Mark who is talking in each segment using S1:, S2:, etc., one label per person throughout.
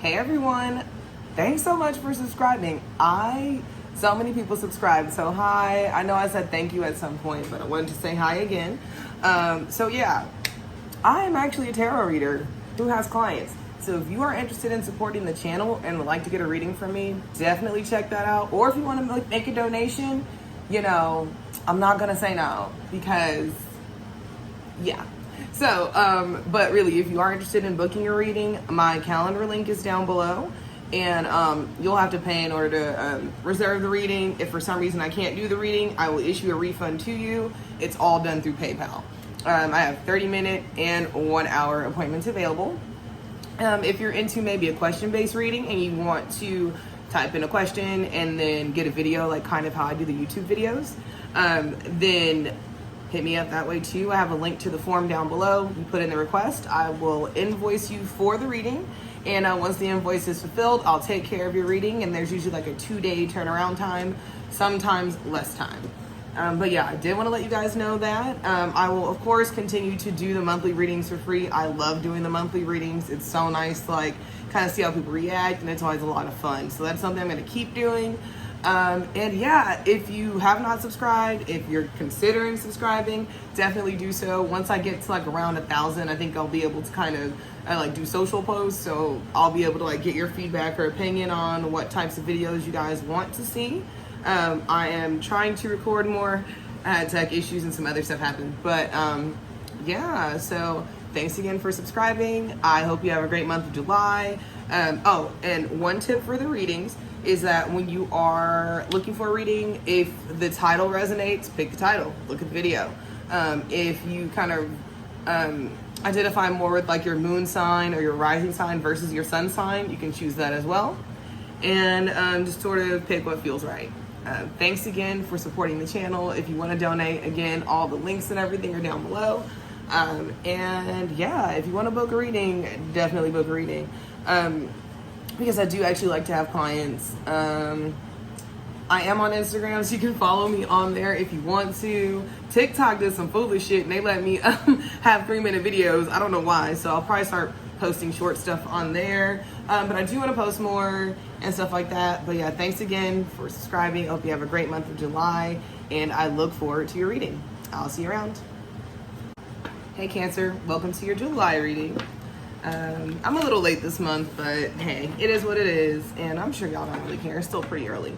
S1: Hey everyone, thanks so much for subscribing. So many people subscribed, so hi. I know I said thank you at some point, but I wanted to say hi again. So yeah, I am actually a tarot reader who has clients. So if you are interested in supporting the channel and would like to get a reading from me, definitely check that out. Or if you want to make a donation, you know, I'm not gonna say no because yeah. So, but really, if you are interested in booking a reading, my calendar link is down below, and you'll have to pay in order to reserve the reading. If for some reason I can't do the reading, I will issue a refund to you. It's all done through PayPal. I have 30-minute and 1-hour appointments available. If you're into maybe a question-based reading and you want to type in a question and then get a video, like kind of how I do the YouTube videos, then hit me up that way too. I have a link to the form down below. You put in the request. I will invoice you for the reading. And once the invoice is fulfilled, I'll take care of your reading. And there's usually like a 2-day turnaround time, sometimes less time. But yeah, I did want to let you guys know that. I will, of course, continue to do the monthly readings for free. I love doing the monthly readings. It's so nice to like kind of see how people react, and it's always a lot of fun. So that's something I'm going to keep doing. And yeah, if you have not subscribed, if you're considering subscribing, definitely do so. Once I get to like around 1,000, I think I'll be able to kind of like do social posts. So I'll be able to like get your feedback or opinion on what types of videos you guys want to see. I am trying to record more. I had tech issues and some other stuff happened, but yeah, so thanks again for subscribing. I hope you have a great month of July. Oh, and one tip for the readings is that when you are looking for a reading, if the title resonates, pick the title, look at the video. If you kind of identify more with like your moon sign or your rising sign versus your sun sign, you can choose that as well. And just sort of pick what feels right. Thanks again for supporting the channel. If you want to donate, again, all the links and everything are down below. And yeah, if you want to book a reading, definitely book a reading. Because I do actually like to have clients. I am on Instagram, so you can follow me on there if you want to. TikTok did some foolish shit and they let me have 3-minute videos. I don't know why, so I'll probably start posting short stuff on there. But I do want to post more and stuff like that. But yeah, thanks again for subscribing. Hope you have a great month of July, and I look forward to your reading. I'll see you around. Hey Cancer, welcome to your July reading. I'm a little late this month, but hey, it is what it is, and I'm sure y'all don't really care. It's still pretty early.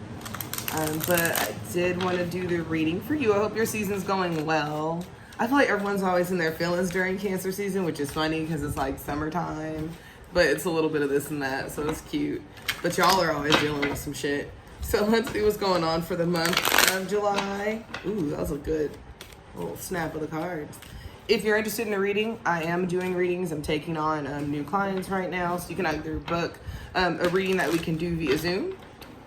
S1: But I did want to do the reading for you. I hope your season's going well. I feel like everyone's always in their feelings during Cancer season, which is funny because it's like summertime, but it's a little bit of this and that, so it's cute. But y'all are always dealing with some shit. So let's see what's going on for the month of July. Ooh, that was a good little snap of the cards. If you're interested in a reading, I am doing readings. I'm taking on new clients right now. So you can either book a reading that we can do via Zoom,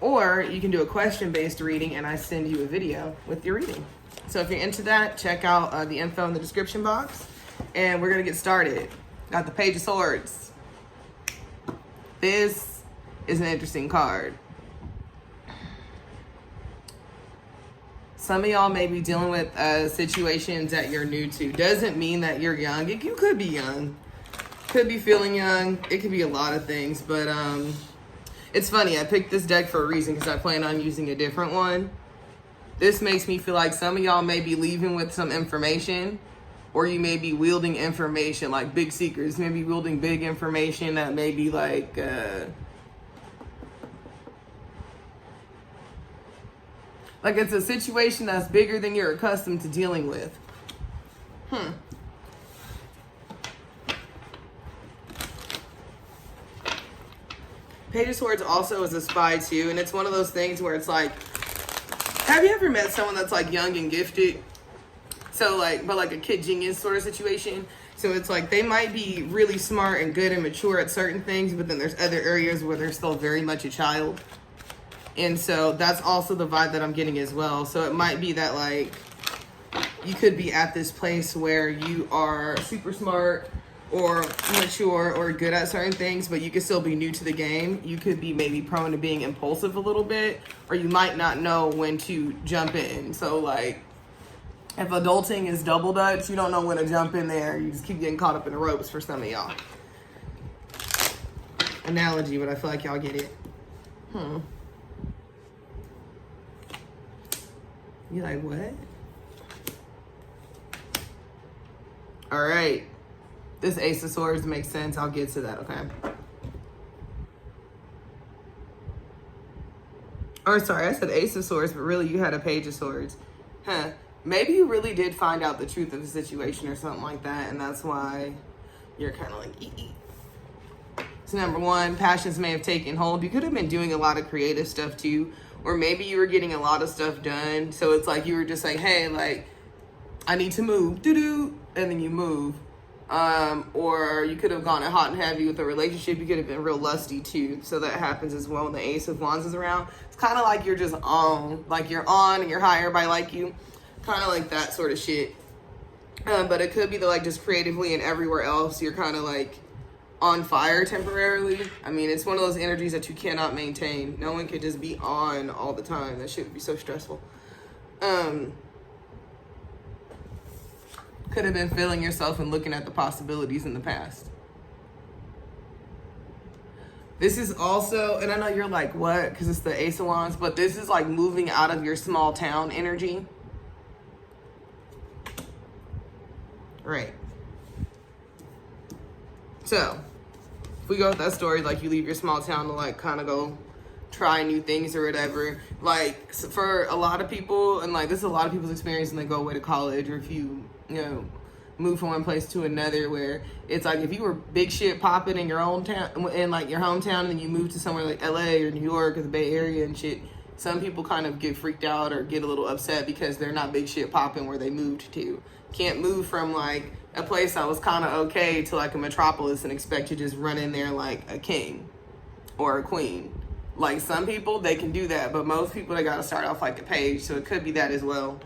S1: or you can do a question-based reading and I send you a video with your reading. So if you're into that, check out the info in the description box, and we're gonna get started. Got the Page of Swords. This is an interesting card. Some of y'all may be dealing with situations that you're new to. Doesn't mean that you're young. You could be young. Could be feeling young. It could be a lot of things. But it's funny. I picked this deck for a reason because I plan on using a different one. This makes me feel like some of y'all may be leaving with some information, or you may be wielding information like big secrets. Maybe wielding big information that may be like... like it's a situation that's bigger than you're accustomed to dealing with. Page of Swords also is a spy too, and it's one of those things where it's like, have you ever met someone that's like young and gifted? So like, but like a kid genius sort of situation. So it's like they might be really smart and good and mature at certain things, but then there's other areas where they're still very much a child. And so that's also the vibe that I'm getting as well. So it might be that like you could be at this place where you are super smart or mature or good at certain things, but you could still be new to the game. You could be maybe prone to being impulsive a little bit, or you might not know when to jump in. So like if adulting is double dutch, you don't know when to jump in there. You just keep getting caught up in the ropes for some of y'all. analogy, but I feel like y'all get it. You're like, what? All right. This Ace of Swords makes sense. I'll get to that, okay? Or sorry, I said Ace of Swords, but really you had a Page of Swords. Maybe you really did find out the truth of the situation or something like that, and that's why you're kind of like, ee. So number one, passions may have taken hold. You could have been doing a lot of creative stuff too, or maybe you were getting a lot of stuff done. So it's like you were just like, hey, like, I need to move, doo-doo, and then you move. Or you could have gone hot and heavy with a relationship. You could have been real lusty too. So that happens as well when the Ace of Wands is around. It's kind of like you're just on, like you're on and you're high, everybody like you. Kind of like that sort of shit. But it could be that like just creatively and everywhere else, you're kind of like on fire temporarily. I mean, it's one of those energies that you cannot maintain. No one could just be on all the time. That shit would be so stressful. Could have been feeling yourself and looking at the possibilities in the past. This is also, and I know you're like, what? Because it's the Ace of Wands, but this is like moving out of your small town energy. Right. So, if we go with that story, like you leave your small town to like kind of go try new things or whatever. Like for a lot of people, and like this is a lot of people's experience when they go away to college, or if you know, move from one place to another, where it's like if you were big shit popping in your own town, in like your hometown, and you move to somewhere like LA or New York or the Bay Area and shit, some people kind of get freaked out or get a little upset because they're not big shit popping where they moved to. Can't move from like a place that was kind of okay to like a metropolis and expect to just run in there like a king or a queen. Like some people, they can do that, but most people, they got to start off like a page, so it could be that as well.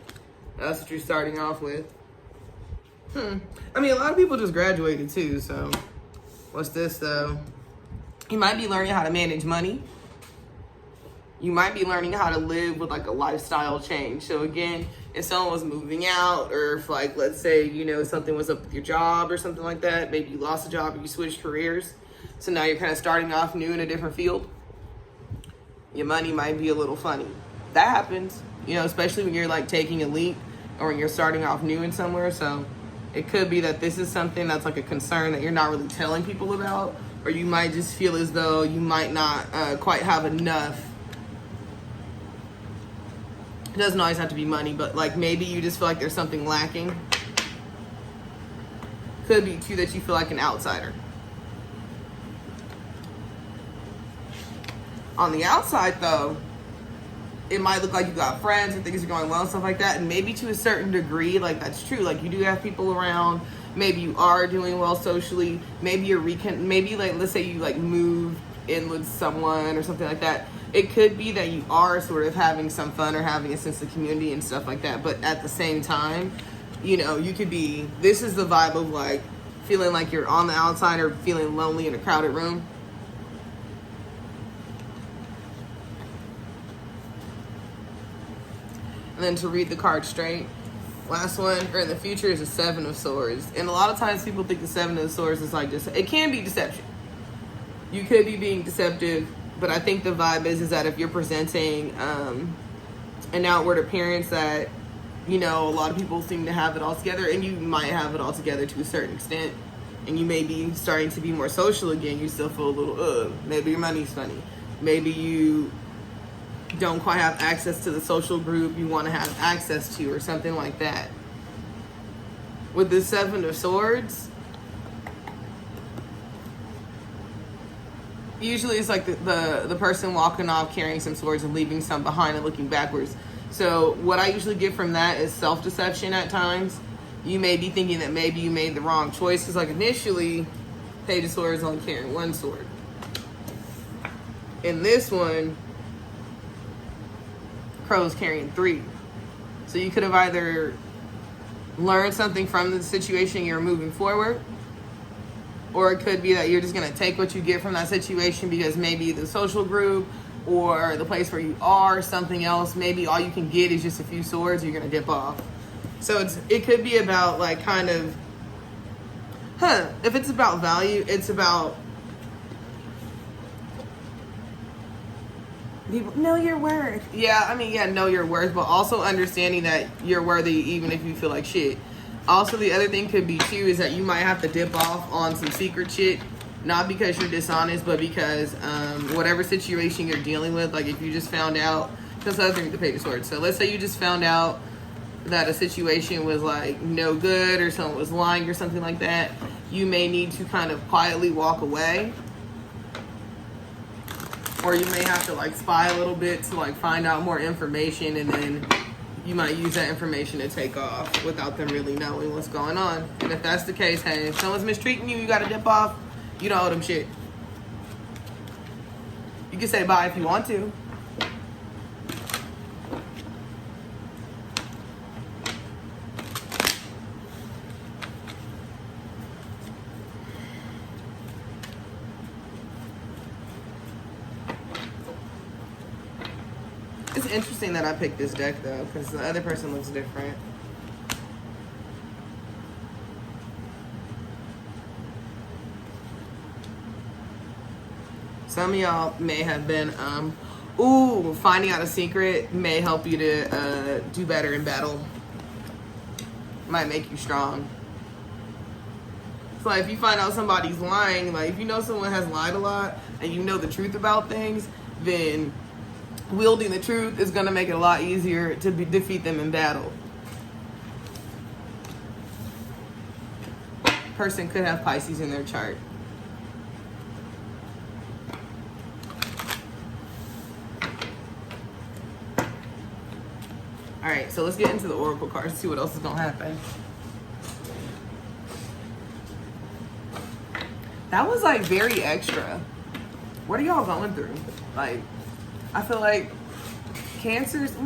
S1: That's what you're starting off with. I mean, a lot of people just graduated too, so what's this though? You might be learning how to manage money. You might be learning how to live with like a lifestyle change. So again, if someone was moving out, or if like, let's say, you know, something was up with your job or something like that, maybe you lost a job or you switched careers. So now you're kind of starting off new in a different field. Your money might be a little funny. That happens, you know, especially when you're like taking a leap or when you're starting off new in somewhere. So it could be that this is something that's like a concern that you're not really telling people about, or you might just feel as though you might not quite have enough. It doesn't always have to be money, but like maybe you just feel like there's something lacking. Could be too that you feel like an outsider. On the outside though, it might look like you got friends and things are going well and stuff like that. And maybe to a certain degree, like that's true. Like you do have people around. Maybe you are doing well socially. Maybe you're maybe like, let's say you like move in with someone or something like that. It could be that you are sort of having some fun or having a sense of community and stuff like that. But at the same time, you know, you could be, this is the vibe of like feeling like you're on the outside or feeling lonely in a crowded room. And then to read the card straight, last one, or in the future, is the Seven of Swords. And a lot of times people think the Seven of Swords is like, it can be deception. You could be being deceptive, but I think the vibe is that if you're presenting an outward appearance that, you know, a lot of people seem to have it all together, and you might have it all together to a certain extent, and you may be starting to be more social again, you still feel a little, maybe your money's funny. Maybe you don't quite have access to the social group you want to have access to, or something like that. With the Seven of Swords, usually it's like the person walking off carrying some swords and leaving some behind and looking backwards. So what I usually get from that is self-deception at times. You may be thinking that maybe you made the wrong choice, because like initially, Page of Swords only carrying one sword. In this one, Crow's carrying 3. So you could have either learned something from the situation you're moving forward, or it could be that you're just going to take what you get from that situation, because maybe the social group or the place where you are, something else, maybe all you can get is just a few swords, you're going to dip off. So it could be about like kind of, if it's about value, it's about People know your worth. Yeah, I mean, yeah, know your worth, but also understanding that you're worthy even if you feel like shit. Also, the other thing could be too is that you might have to dip off on some secret shit, not because you're dishonest, but because whatever situation you're dealing with, like if you just found out, because the other thing with the page of swords. So let's say you just found out that a situation was like no good or someone was lying or something like that, you may need to kind of quietly walk away. Or you may have to like spy a little bit to like find out more information, and then you might use that information to take off without them really knowing what's going on. And if that's the case, hey, if someone's mistreating you, you gotta dip off. You don't owe them shit. You can say bye if you want to. It's interesting that I picked this deck though, because the other person looks different. Some of y'all may have been, finding out a secret may help you to do better in battle. Might make you strong. So like if you find out somebody's lying, like if you know someone has lied a lot and you know the truth about things, then wielding the truth is going to make it a lot easier to defeat them in battle. Person could have Pisces in their chart. All right, so let's get into the oracle cards and see what else is going to happen. That was like very extra. What are y'all going through? Like, I feel like Cancers,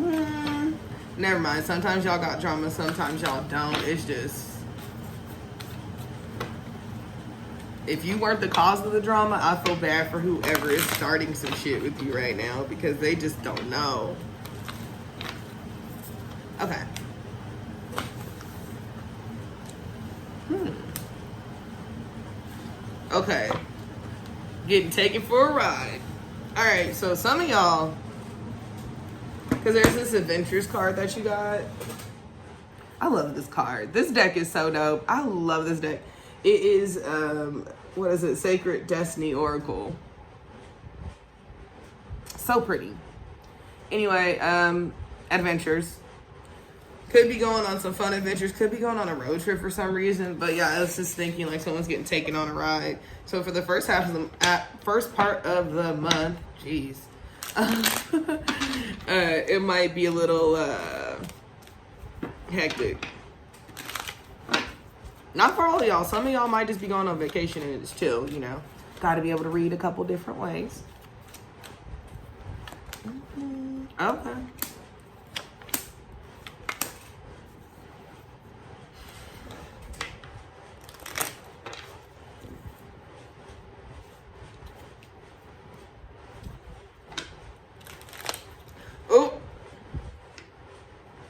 S1: never mind. Sometimes y'all got drama, sometimes y'all don't. It's just, if you weren't the cause of the drama, I feel bad for whoever is starting some shit with you right now because they just don't know. Okay. Okay. Getting taken for a ride. All right, so some of y'all, because there's this adventures card that you got. I love this card. This deck is so dope. I love this deck. It is, what is it? Sacred Destiny Oracle. So pretty. Anyway, adventures. Could be going on some fun adventures. Could be going on a road trip for some reason. But yeah, I was just thinking like someone's getting taken on a ride. So for the first half of the first part of the month, jeez, it might be a little hectic. Not for all of y'all. Some of y'all might just be going on vacation and it's chill. You know, got to be able to read a couple different ways. Okay.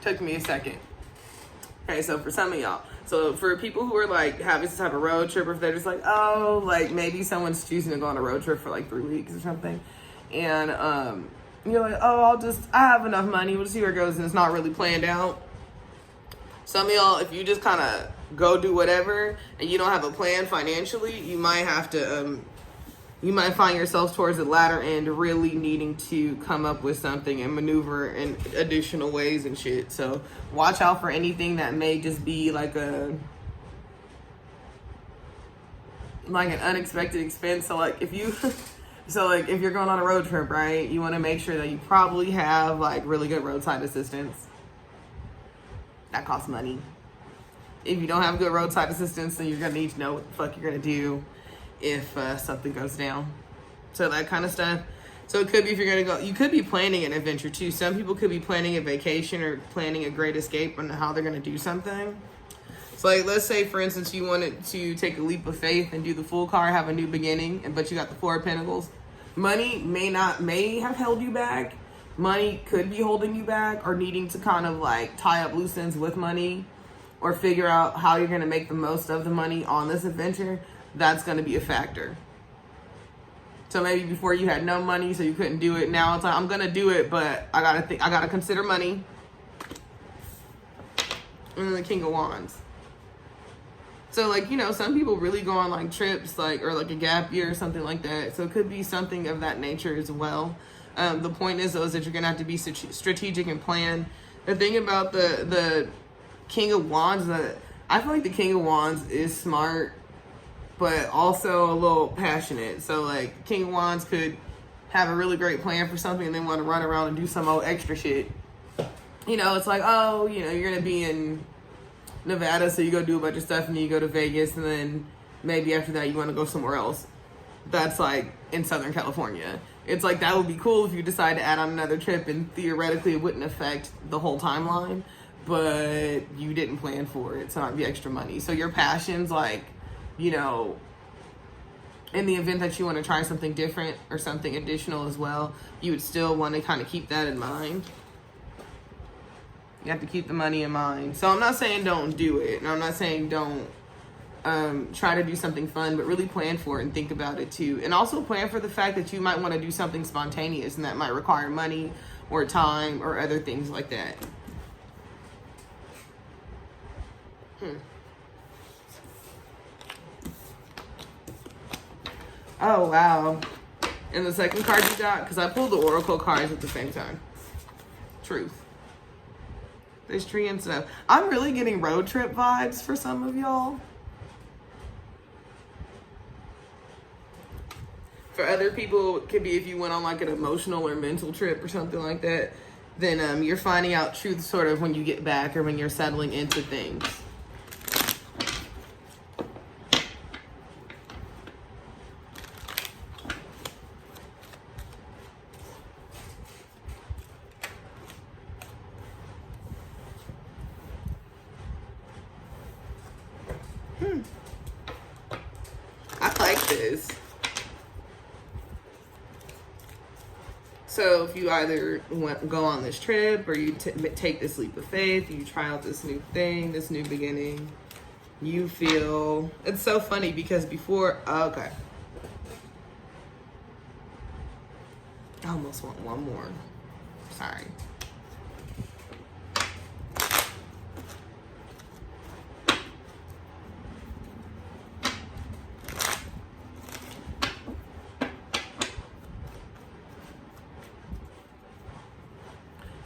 S1: Took me a second. Okay, so for some of y'all, so for people who are like having some type of road trip, or if they're just like, oh, like maybe someone's choosing to go on a road trip for like 3 weeks or something, and you're like, oh, I have enough money, we'll see where it goes, and it's not really planned out. Some of y'all, if you just kind of go do whatever and you don't have a plan financially, you might have to you might find yourself towards the latter end really needing to come up with something and maneuver in additional ways and shit. So watch out for anything that may just be like an unexpected expense. So like if you're going on a road trip, right, you want to make sure that you probably have like really good roadside assistance. That costs money. If you don't have good roadside assistance, then you're going to need to know what the fuck you're going to do if something goes down. So that kind of stuff. So it could be if you're going to go, you could be planning an adventure too. Some people could be planning a vacation or planning a great escape on how they're going to do something. So like, let's say for instance, you wanted to take a leap of faith and do the Fool card, have a new beginning, but you got the Four of Pentacles. Money may have held you back. Money could be holding you back or needing to kind of like tie up loose ends with money or figure out how you're going to make the most of the money on this adventure. That's going to be a factor So maybe before you had no money, so you couldn't do it. Now it's like, I'm gonna do it, but I gotta consider money. And then the King of Wands. So like, you know, some people really go on like trips, like, or like a gap year or something like that. So it could be something of that nature as well. The point is though, is that you're gonna have to be strategic and plan. The thing about the King of Wands, that I feel like the King of Wands is smart, but also a little passionate. So like King of Wands could have a really great plan for something and then want to run around and do some old extra shit. You know, it's like, oh, you know, you're gonna be in Nevada, so you go do a bunch of stuff, and then you go to Vegas, and then maybe after that you want to go somewhere else. That's like in Southern California. It's like, that would be cool if you decide to add on another trip, and theoretically it wouldn't affect the whole timeline, but you didn't plan for it, so it might be extra money. So your passions, like, you know, in the event that you want to try something different or something additional as well, you would still want to kind of keep that in mind. You have to keep the money in mind. So I'm not saying don't do it. And I'm not saying don't try to do something fun, but really plan for it and think about it too. And also plan for the fact that you might want to do something spontaneous, and that might require money or time or other things like that. Oh, wow. And the second card you got, because I pulled the Oracle cards at the same time. Truth. There's tree and stuff. I'm really getting road trip vibes for some of y'all. For other people, it could be if you went on like an emotional or mental trip or something like that, then you're finding out truth sort of when you get back or when you're settling into things. I like this. So if you either go on this trip, or you take this leap of faith, you try out this new thing, this new beginning, you feel, it's so funny because before, okay. I almost want one more. Sorry.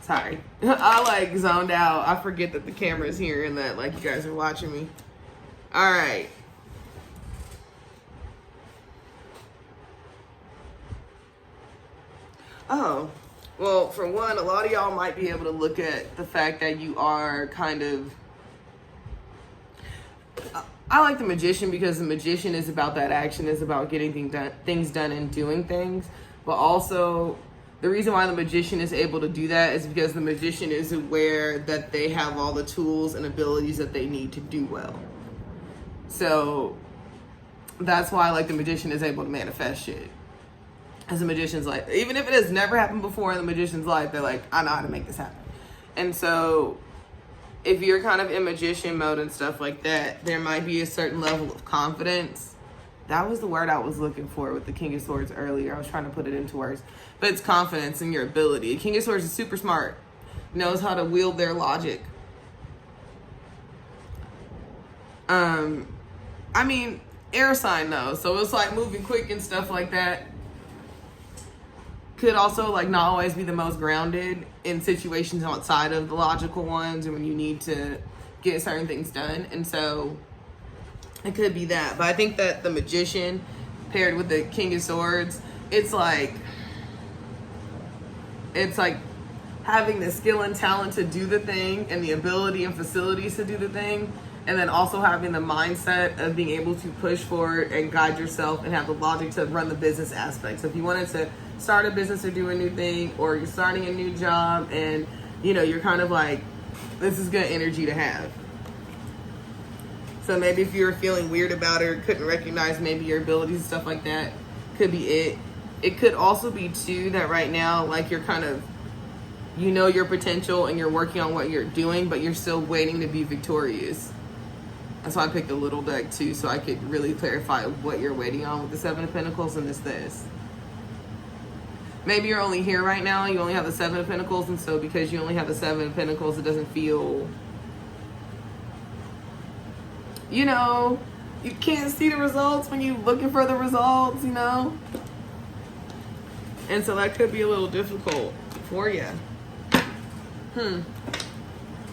S1: Sorry. I like zoned out. I forget that the camera's here and that like you guys are watching me. All right. Oh, well, for one, a lot of y'all might be able to look at the fact that you are kind of, I like the Magician because the Magician is about that action, is about getting things done and doing things. But also, the reason why the Magician is able to do that is because the Magician is aware that they have all the tools and abilities that they need to do well. So that's why like the Magician is able to manifest shit. As a Magician's life, even if it has never happened before in the Magician's life, they're like, I know how to make this happen. And so if you're kind of in Magician mode and stuff like that, there might be a certain level of confidence. That was the word I was looking for with the King of Swords earlier. I was trying to put it into words. But it's confidence in your ability. The King of Swords is super smart. Knows how to wield their logic. I mean, air sign though. So it's like moving quick and stuff like that. Could also like not always be the most grounded in situations outside of the logical ones, or when you need to get certain things done. And so it could be that. But I think that the Magician paired with the King of Swords, it's like having the skill and talent to do the thing, and the ability and facilities to do the thing, and then also having the mindset of being able to push forward and guide yourself and have the logic to run the business aspect. So if you wanted to start a business or do a new thing, or you're starting a new job and you know you're kind of like, this is good energy to have. So maybe if you're feeling weird about it or couldn't recognize maybe your abilities and stuff like that, could be it. It could also be too that right now like you're kind of, you know your potential and you're working on what you're doing, but you're still waiting to be victorious. That's why I picked a little deck too, so I could really clarify what you're waiting on with the Seven of Pentacles and this. maybe you're only here right now, you only have the Seven of Pentacles, and so because you only have the Seven of Pentacles, it doesn't feel, you know, you can't see the results when you're looking for the results, you know? And so that could be a little difficult for you.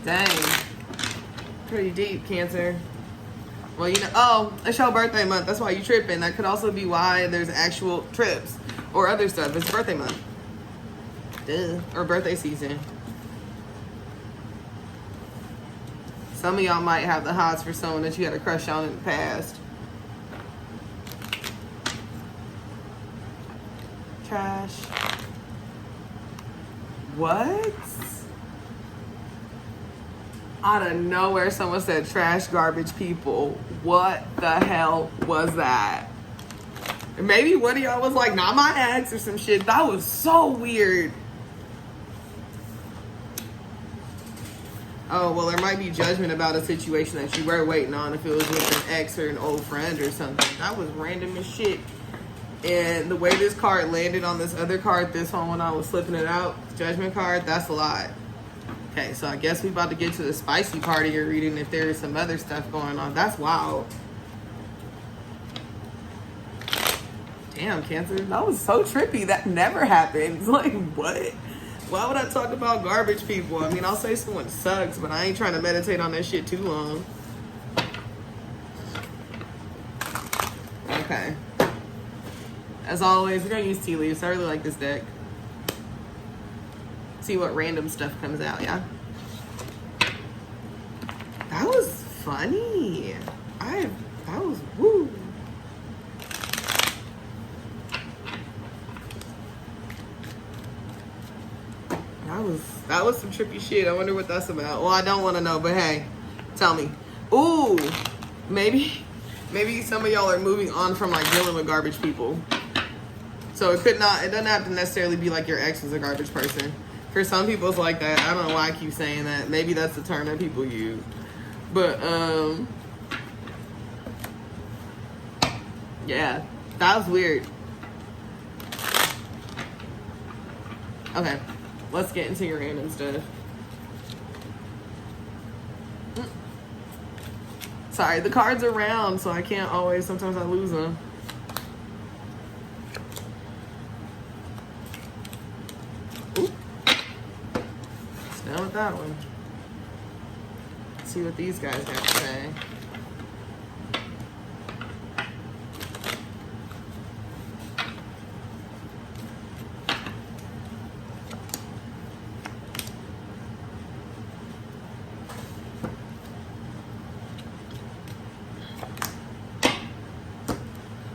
S1: Dang. Pretty deep, Cancer. Well, you know, oh, it's your birthday month. That's why you tripping. That could also be why there's actual trips or other stuff. It's birthday month. Duh. Or birthday season. Some of y'all might have the hots for someone that you had a crush on in the past. Trash. What? Out of nowhere, someone said trash, garbage people. What the hell was that? Maybe one of y'all was like, not my ex or some shit. That was so weird. Oh, well, there might be judgment about a situation that you were waiting on if it was with an ex or an old friend or something. That was random as shit. And the way this card landed on this other card, this one when I was flipping it out, judgment card, that's a lot. Okay, so I guess we about to get to the spicy part of your reading if there is some other stuff going on. That's wild. Damn, Cancer. That was so trippy. That never happens. Like, what? Why would I talk about garbage people? I mean, I'll say someone sucks, but I ain't trying to meditate on that shit too long. Okay. As always, we're going to use tea leaves. I really like this deck. See what random stuff comes out, yeah? That was funny. That was woo. That was some trippy shit. I wonder what that's about. Well, I don't want to know, but hey, tell me. Ooh, maybe some of y'all are moving on from like dealing with garbage people. So it doesn't have to necessarily be like your ex is a garbage person. For some people it's like that. I don't know why I keep saying that. Maybe that's the term that people use. But yeah, that was weird. Okay, let's get into your random stuff. Sorry, the cards are round, so I can't always, sometimes I lose them. Ooh. Down with that one. Let's see what these guys have to say.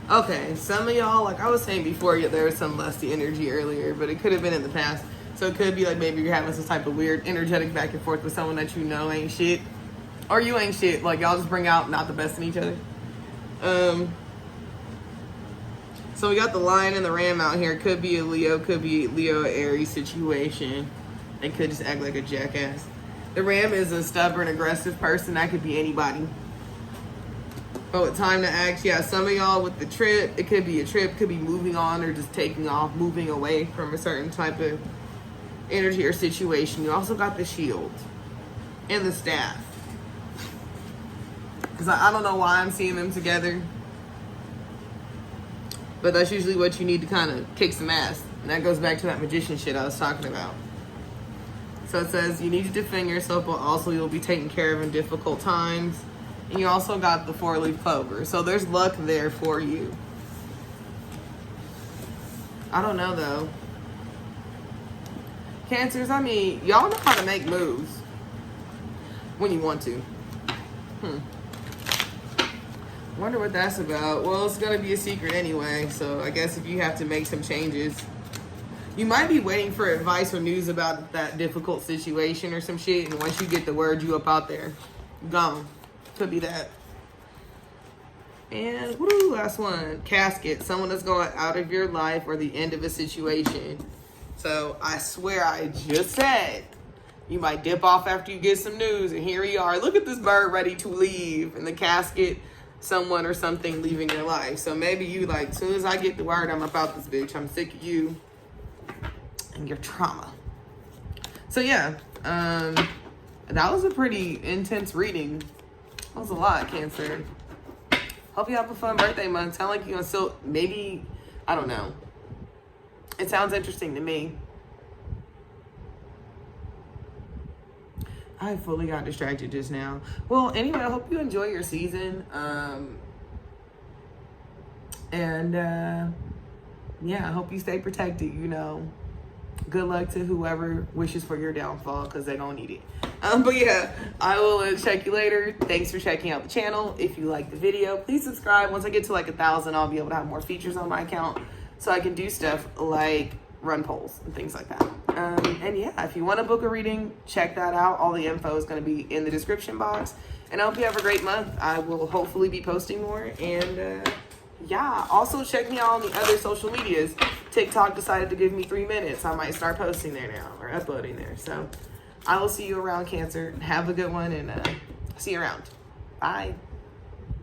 S1: Okay, some of y'all, like I was saying before, there was some lusty energy earlier, but it could have been in the past. So it could be like maybe you're having some type of weird energetic back and forth with someone that you know ain't shit. Or you ain't shit. Like y'all just bring out not the best in each other. So we got the Lion and the Ram out here. Could be a Leo, could be Leo Aries situation. They could just act like a jackass. The Ram is a stubborn, aggressive person. That could be anybody. But with time to act, yeah, some of y'all with the trip, it could be a trip, could be moving on or just taking off, moving away from a certain type of energy or situation. You also got the Shield and the Staff. Because I don't know why I'm seeing them together. But that's usually what you need to kind of kick some ass. And that goes back to that magician shit I was talking about. So it says you need to defend yourself, but also you'll be taken care of in difficult times. And you also got the 4-leaf clover. So there's luck there for you. I don't know, though. Cancers, I mean, y'all know how to make moves. When you want to. Wonder what that's about. Well, it's going to be a secret anyway. So I guess if you have to make some changes. You might be waiting for advice or news about that difficult situation or some shit. And once you get the word, you up out there. Gone. Could be that. And woo, last one. Casket. Someone that's going out of your life or the end of a situation. So I swear I just said you might dip off after you get some news, and here you are. Look at this bird ready to leave. In the casket, someone or something leaving your life. So maybe you like, as soon as I get the word, I'm about this bitch. I'm sick of you. and your trauma. So yeah, that was a pretty intense reading. That was a lot, Cancer. Hope you have a fun birthday month. Sound like you're gonna still, maybe, I don't know. It sounds interesting to me. I fully got distracted just now. Well, anyway, I hope you enjoy your season. Yeah, I hope you stay protected, you know. Good luck to whoever wishes for your downfall, because they don't need it. But yeah, I will check you later. Thanks for checking out the channel. If you like the video, please subscribe. Once I get to like 1,000, I'll be able to have more features on my account, so I can do stuff like run polls and things like that. And yeah, if you want to book a reading, check that out. All the info is going to be in the description box. And I hope you have a great month. I will hopefully be posting more. And yeah, also check me out on the other social medias. TikTok decided to give me 3 minutes. I might start posting there now, or uploading there. So I will see you around, Cancer. Have a good one, and see you around. Bye.